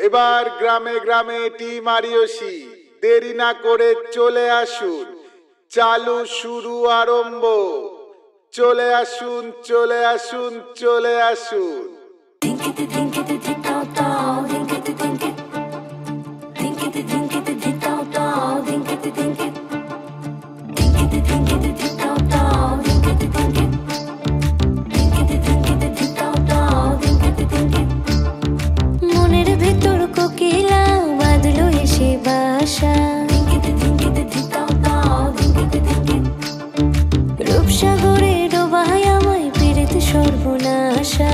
এবার গ্রামে গ্রামে টিম আরিয়সী দেরি না করে চলে আসুন। চালু শুরু আরম্ভ। চলে আসুন, চলে আসুন, চলে আসুন। মনের ভেতর কোকিলা বাঁধলো এসে বাসা, রূপসাগরে ডোবায় আমায় পেরেতে সর্বনাশা।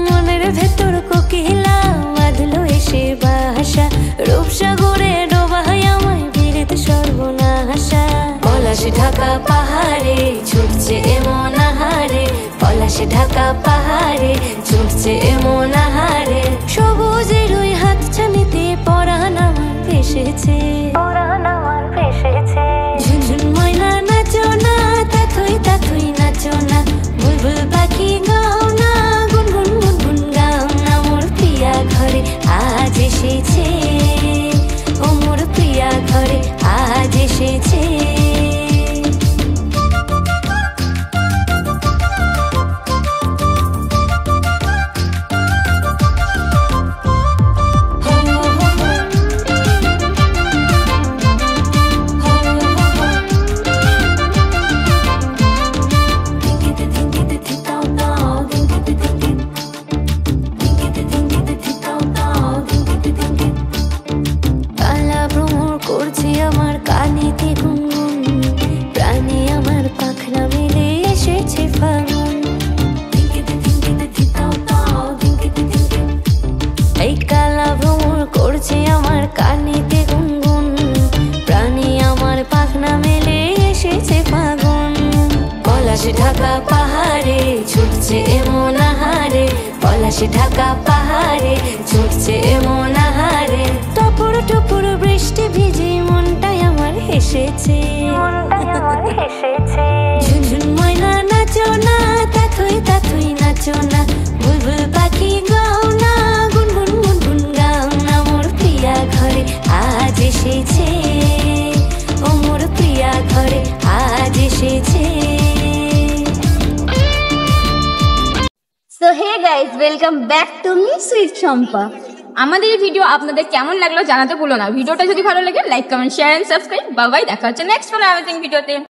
মনের ভেতর কোকিলা বাঁধলো এসে বাসা, রূপসাগরে ডোবায় আমায় পেরেতে সর্বনাশা। পলাশ ঢাকা পাহাড়ে ছুটছে এমন আহারে, পলাশ ঢাকা পাহাড়ে ছুটছে এমন আহারে। সবুজের ওই হাত ছানিতে পরাণ আমার ভেসেছে, পরাণ আমার ভেসেছে। ঝুনঝুন ময়না নাচো না, তাথই তাথই নাচো না, বুলবুল পাখি গাও না, গুনগুন গুনগুন গাও না। মোর প্রিয়া ঘরে আজ এসেছে, ও মোর প্রিয়া ঘরে আজ এসেছে। আমার কানেতে গুনগুন, প্রাণে আমার পাখনা মেলে এসেছে ফাগুন। এই কালা ভ্রমর করছে আমার কানেতে গুনগুন, প্রাণে আমার পাখনা মেলে এসেছে ফাগুন। পলাশ ঢাকা পাহাড়ে ছুটছে এমন আহারে, পলাশ ঢাকা পাহাড়ে ছুটছে এমন আহারে। টপুর টপুর বৃষ্টি ভিজে মনটাই আমার হেসেছে, মনটাই আমার হেসেছে। ঝুনঝুন ময়না নাচো না, তাথই তাথই নাচো না, বুলবুল পাখি গাও না, গুনগুন গুনগুন গাও না। মোর প্রিয়া ঘরে আজ এসেছে, ও মোর প্রিয়া ঘরে আজ এসেছে। So hey guys, welcome back to me sweet Shampa. আমাদের এই ভিডিও আপনাদের কেমন লাগলো জানাতে ভুলো না। ভিডিওটা যদি ভালো লাগে like comment share and subscribe. Bye bye, দেখা হচ্ছে নেক্সট কোনো অ্যামেজিং ভিডিওতে।